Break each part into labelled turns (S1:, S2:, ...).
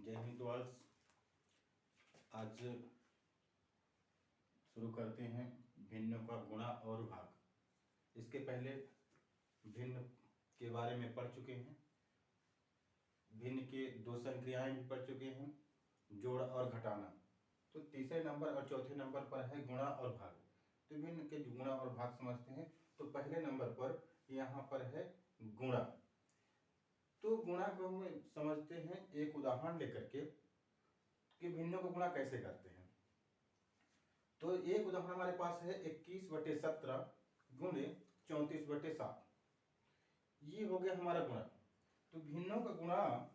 S1: जय हिंद गर्ल्स। आज शुरू करते हैं भिन्न का गुणा और भाग। इसके पहले भिन्न के बारे में पढ़ चुके हैं, भिन्न के दो संक्रियाएं भी पढ़ चुके हैं, जोड़ और घटाना। तो तीसरे नंबर और चौथे नंबर पर है गुणा और भाग। तो भिन्न के गुणा और भाग समझते हैं। तो पहले नंबर पर यहाँ पर है गुणा। तो गुणा को हम समझते हैं एक उदाहरण लेकर के कि भिन्नों को गुणा कैसे करते हैं। तो एक उदाहरण हमारे पास है 21/17 गुणे 34/7। ये हो गया हमारा गुणा। तो भिन्नों का गुणा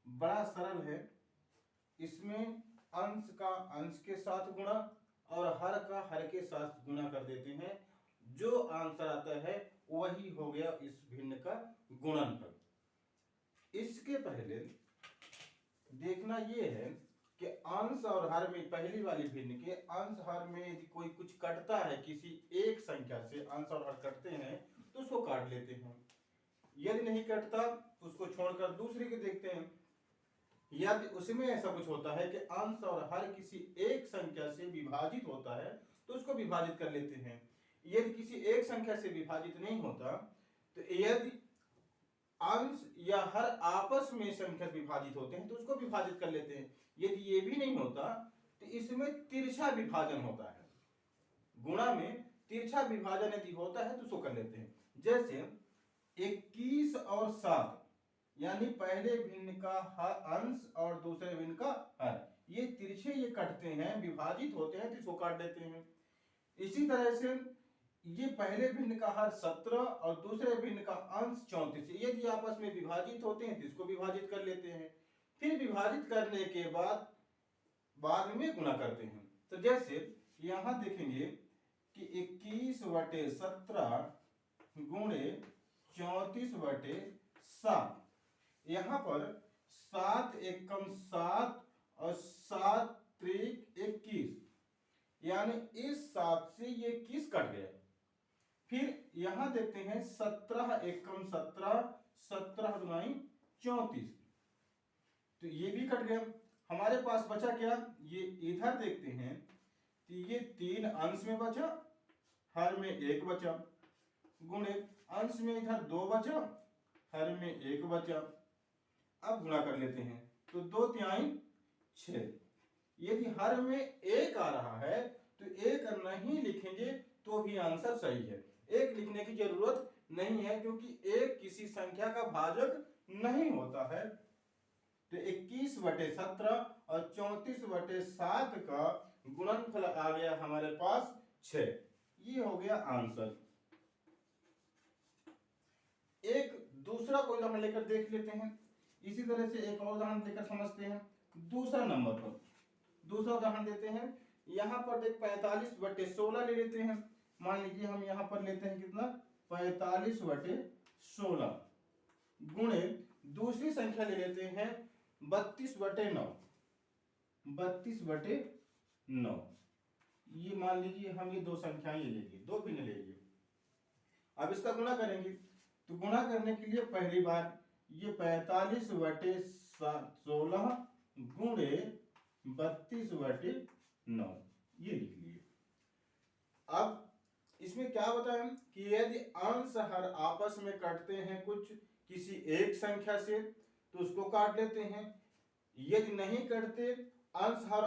S1: बड़ा सरल है। इसमें अंश का अंश के साथ गुणा और हर का हर के साथ गुणा कर देते हैं। जो आंसर आता है वही हो गया इस भिन्न का गुणनफल। इसके पहले देखना ये है कि अंश और हर में, पहली वाली भिन्न के अंश हर में यदि कोई कुछ कटता है, किसी एक संख्या से अंश और हर कटते हैं तो उसको काट लेते हैं। यदि नहीं कटता तो उसको छोड़कर दूसरे के देखते हैं। यदि उसमें ऐसा कुछ होता है कि अंश और हर किसी एक संख्या से विभाजित होता है तो उसको विभाजित कर लेते हैं। यदि किसी एक संख्या से विभाजित नहीं होता तो यदि अंश या हर आपस में संख्या विभाजित होते हैं तो उसको विभाजित कर लेते हैं। यदि ये भी नहीं होता तो इसमें तिरछा विभाजन होता है। गुणा में तिरछा विभाजन यदि होता है तो उसको कर लेते हैं। जैसे 21 और 7, यानी पहले भिन्न का अंश और दूसरे भिन्न का हर, ये तिरछे ये कटते हैं, विभाजित होते हैं तो इसको काट देते हैं। इसी तरह से ये पहले भिन्न का हर 17 और दूसरे भिन्न का अंश 34, यदि आपस में विभाजित होते हैं तो इसको विभाजित कर लेते हैं। फिर विभाजित करने के बाद में गुणा करते हैं। तो जैसे यहां देखेंगे कि 21/17 गुणे 34/7। यहां पर 7 एकम 7 और 7 त्रिक 21, यानी इस 7 से ये 21 कट गया। फिर यहां देखते हैं 17 एकम 17, 17 दुनाई 34, तो ये भी कट गया। हमारे पास बचा क्या? ये इधर देखते हैं तो ये 3 अंश में बचा, हर में 1 बचा, गुणे अंश में इधर 2 बचा, हर में 1 बचा। अब गुणा कर लेते हैं तो 2 तिहाई 6। यदि हर में 1 आ रहा है तो 1 नहीं लिखेंगे तो भी आंसर सही है। 1 लिखने की जरूरत नहीं है क्योंकि 1 किसी संख्या का भाजक नहीं होता है। तो 21/17 और 34/7 का गुणनफल आ गया हमारे पास 6। ये हो गया आंसर। एक दूसरा कोई उदाहरण लेकर देख लेते हैं। इसी तरह से एक और उदाहरण लेकर समझते हैं। दूसरा नंबर पर दूसरा उदाहरण देते हैं। यहां पर देख 45/16 ले लेते हैं। मान लीजिए हम यहां पर लेते हैं कितना, 45/16 गुणे दूसरी संख्या ले लेते हैं 32/9। 32/9, ये मान लीजिए हम ये दो संख्याएं ले लेंगे, दो भिन्न ले लिए। अब इसका गुणा करेंगे तो गुणा करने के लिए पहली बार ये 45/16 गुणे 32/9 ये लिख लिए। अब इसमें क्या बताया कि यदि अंश हर आपस में कटते हैं कुछ किसी एक संख्या से तो उसको काट लेते हैं। यदि नहीं कटते, अंश हर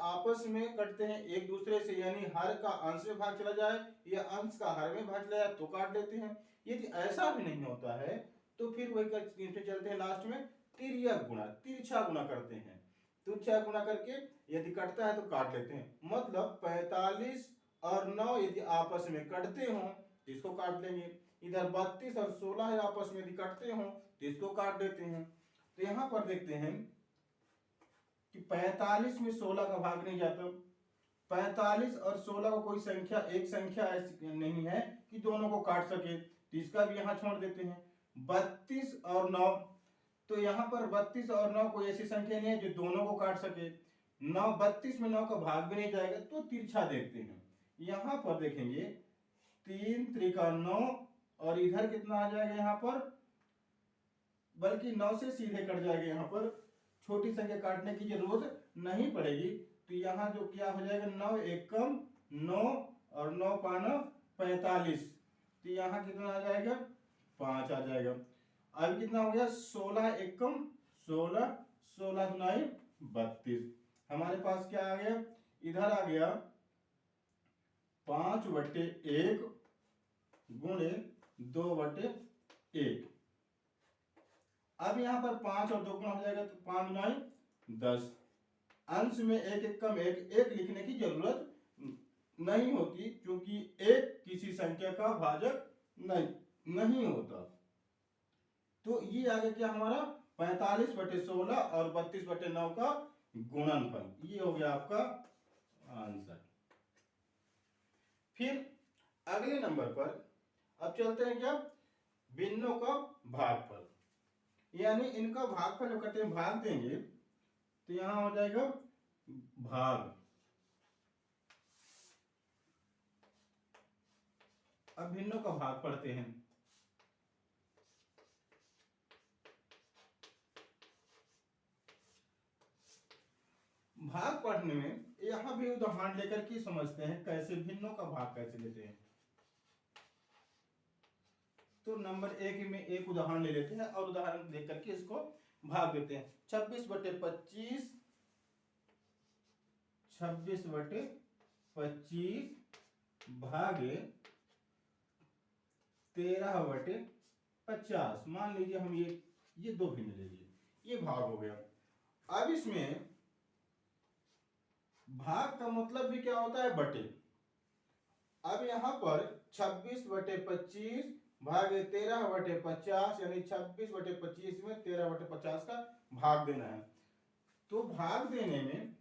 S1: आपस में कटते हैं एक दूसरे से, यानी हर का अंश में भाग चला जाए या अंश का हर में भाग चला जाए तो काट लेते हैं। यदि ऐसा भी नहीं होता है तो फिर वही चलते हैं लास्ट में तिर्यक गुणा, तिरछा गुणा करते हैं। तिरछा गुणा करके यदि कटता है तो काट लेते हैं। मतलब 45 और 9 यदि आपस में कटते हो तो इसको काट लेंगे। इधर 32 और 16 आपस में यदि कटते हो तो इसको काट देते हैं। तो यहां पर देखते हैं कि 45 में 16 का भाग नहीं जाता। 45 और 16 को कोई संख्या, एक संख्या ऐसी नहीं है कि दोनों को काट सके, तो इसका भी यहां छोड़ देते हैं। 32 और 9, तो यहां पर 32 और 9 कोई ऐसी संख्या नहीं है जो दोनों को काट सके। 32 में 9 का भाग भी नहीं जाएगा तो तिरछा देखते हैं। यहां पर देखेंगे 3 त्रिका 9 और इधर कितना आ जाएगा, यहां पर बल्कि 9 से सीधे कट जाएगा, यहां पर छोटी संख्या काटने की जरूरत नहीं पड़ेगी। तो यहाँ जो क्या हो जाएगा, 9 एकम 9 और 9 पाना 45। तो यहाँ कितना आ जाएगा, 5 आ जाएगा। अब कितना हो गया, 16 एकम 16, 16 दुनाई 32। हमारे पास क्या आ गया, इधर आ गया 5/1 गुणे 2/1। अब यहाँ पर 5 और 2 गुना हो जाएगा, तो 5 दुनाई 10। अंश में एक एक कम एक लिखने की जरूरत नहीं होती, क्योंकि एक किसी संख्या का भाजक नहीं होता। तो ये आ गया क्या हमारा, 45/16 और 32/9 का गुणनफल। ये हो गया आपका आंसर। फिर अगले नंबर पर अब चलते हैं क्या, भिन्नों का भागफल, यानी इनका भागफल जो करते हैं, भाग देंगे तो यहां हो जाएगा भाग। अब भिन्नों का भाग पढ़ते हैं। भाग पढ़ने में यहां भी उदाहरण लेकर के समझते हैं कैसे भिन्नों का भाग कैसे लेते हैं। तो नंबर 1 में एक उदाहरण ले लेते हैं और उदाहरण देख करके इसको भाग देते हैं। 26/25 भागे 13/50। मान लीजिए हम ये दो भिन्न ले लिए, ये भाग हो गया। अब इसमें भाग का मतलब भी क्या होता है, बटे। अब यहां पर 26/25 भागे 13/50, यानी 26/25 में 13/50 का भाग देना है। तो भाग देने में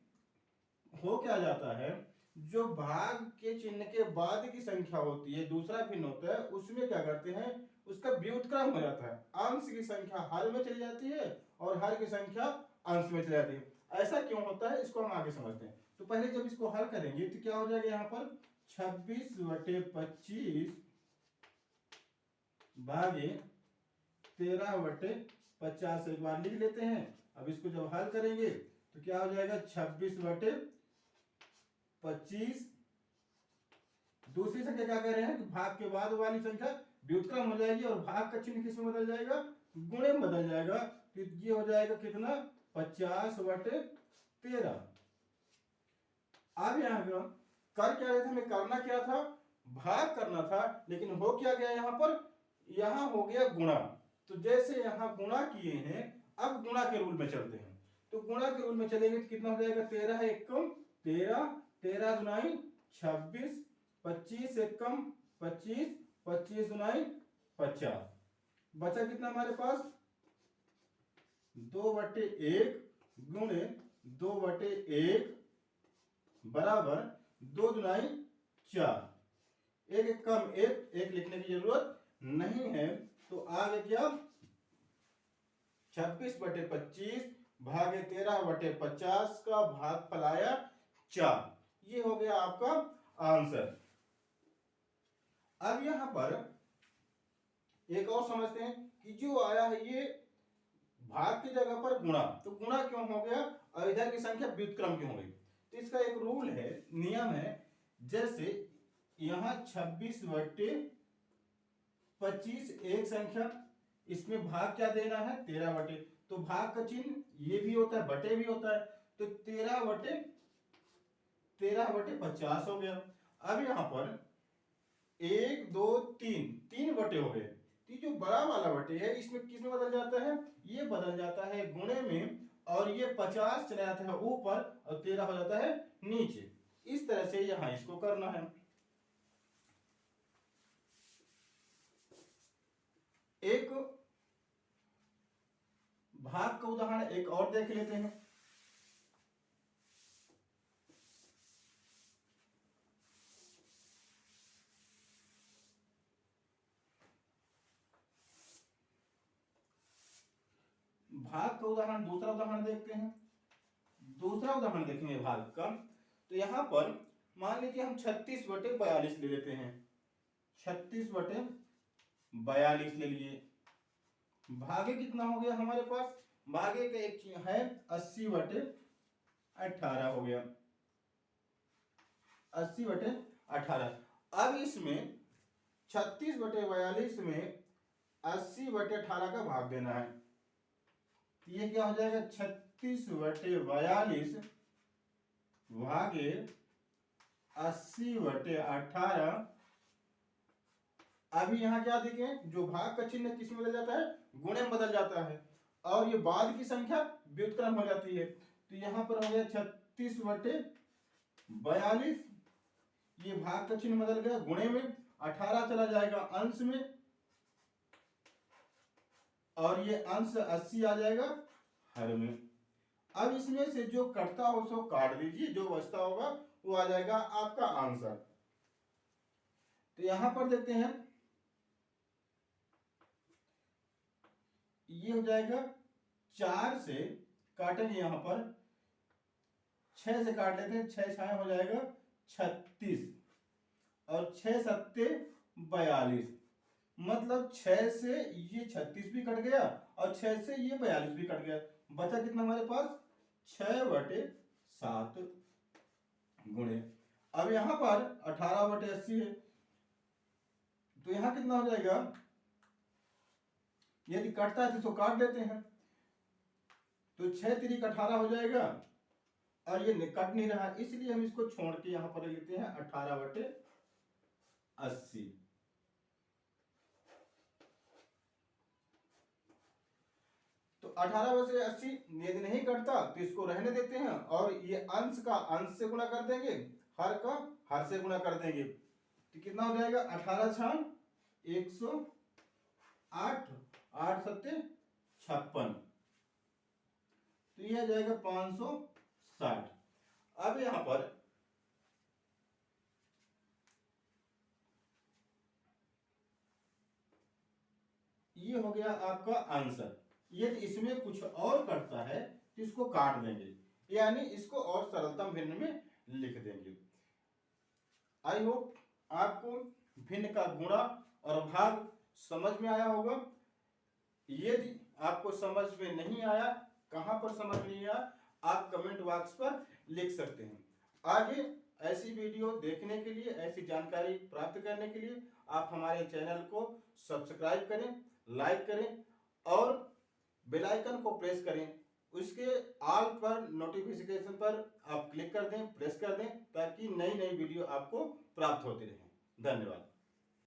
S1: हो क्या जाता है, जो भाग के चिन्ह के बाद की संख्या होती है, दूसरा भिन्न होता है, उसमें क्या करते हैं, उसका व्युत्क्रम हो जाता है। अंश की संख्या हर में चली जाती है और हर की संख्या अंश में चली जाती है। ऐसा क्यों होता है, इसको हम आगे समझते हैं। तो पहले जब इसको हल करेंगे तो क्या हो जाएगा, यहाँ पर 26/25 भागे 13/50 एक बार लिख लेते हैं। अब इसको जब हल करेंगे तो क्या हो जाएगा, 26/25। दूसरी संख्या क्या कह रहे हैं कि भाग के बाद वाली संख्या व्युत्क्रम हो जाएगी और भाग का चिन्ह किस में बदल जाएगा, गुणे में बदल जाएगा। तो ये हो जाएगा कितना, 50/13। अब यहाँ कर क्या रहे थे, हमें करना क्या था, भाग करना था, लेकिन हो क्या गया, यहाँ पर यहां हो गया गुणा। तो जैसे यहां गुणा किए हैं, अब गुणा के रूल में चलते हैं। तो गुणा के रूल में चलेंगे तो कितना हो जाएगा, 13 एकम 13, 13 दुनाई 26, 25 एकम 25, 25 दुनाई 50। बचा कितना हमारे पास, 2/1 गुणे 2/1 बराबर 2 दुनाई 4। एक एक कम एक लिखने की जरूरत नहीं है। तो आगे क्या, 26/25 भागे 13/50 का भागफल आया 4। ये हो गया आपका आंसर। अब यहां पर एक और समझते हैं कि जो आया है ये भाग की जगह पर गुणा, तो गुणा क्यों हो गया और इधर की संख्या व्युत्क्रम क्यों हो गई। तो इसका एक रूल है, नियम है। जैसे यहां 26/25 एक संख्या, इसमें भाग क्या देना है, 13/, तो भाग का चिन्ह ये भी होता है, बटे भी होता है। तो 13/50 हो गया। अब यहां पर 1 2 3 3 बटे हो गए। तो जो बड़ा वाला बटे है, इसमें किसमें बदल जाता है, ये बदल जाता है गुणे में, और ये 50 चला जाता है ऊपर और 13 हो जाता है नीचे। इस तरह से यहां इसको करना है। एक भाग का उदाहरण एक और देख लेते हैं। भाग का उदाहरण, दूसरा उदाहरण देखते हैं। दूसरा उदाहरण देखेंगे भाग का। तो यहां पर मान लीजिए हम 36/42 ले लेते हैं। 36/42 ले लिए। भागे कितना हो गया हमारे पास, भागे का एक है 80/18 हो गया, 80/18। अब इसमें 36/42 में 80/18 का भाग देना है। तो ये क्या हो जाएगा, 36/42 भागे 80/18। अभी यहाँ क्या देखें, जो भाग का चिन्ह किस में बदल जाता है, गुणे में बदल जाता है, और ये बाद की संख्या व्युत्क्रम हो जाती है। तो यहाँ पर हो गया 36/42, ये भाग का चिन्ह बदल गया गुणे में, 18 चला जाएगा अंश में, और ये अंश 80 आ जाएगा हर में। अब इसमें से जो कटता हो सो काट दीजिए, जो बचता होगा वो आ जाएगा आपका आंसर। तो यहां पर देखते हैं, ये हो जाएगा 4 से काटेंगे, यहां पर 6 से काट लेते हैं, 6 6 हो जाएगा 36, और 6 7 42, मतलब 6 से ये 36 भी कट गया और 6 से ये 42 भी कट गया। बचा कितना हमारे पास, 6/7 गुणे। अब यहां पर 18/80 है, तो यहां कितना हो जाएगा, यदि कटता है तो इसको काट देते हैं, तो 6 3 18 हो जाएगा, और ये कट नहीं रहा, इसलिए हम इसको छोड़ के यहां पर लेते हैं 18/80। तो 18/80 यदि नहीं कटता तो इसको रहने देते हैं, और ये अंश का अंश से गुणा कर देंगे, हर का हर से गुणा कर देंगे। तो कितना हो जाएगा, 18 छान 108, 8 7 56, तो ये आ जाएगा 560। अब यहां पर ये हो गया आपका आंसर। यदि इसमें कुछ और करता है तो इसको काट देंगे, यानी इसको और सरलतम भिन्न में लिख देंगे। आई होप आपको भिन्न का गुणा और भाग समझ में आया होगा। यदि आपको समझ में नहीं आया, कहां पर समझ नहीं आया, आप कमेंट बॉक्स पर लिख सकते हैं। आगे ऐसी वीडियो देखने के लिए, ऐसी जानकारी प्राप्त करने के लिए आप हमारे चैनल को सब्सक्राइब करें, लाइक करें, और बेल आइकन को प्रेस करें। उसके ऑल पर नोटिफिकेशन पर आप क्लिक कर दें, प्रेस कर दें, ताकि नई नई वीडियो आपको प्राप्त होती रहे। धन्यवाद।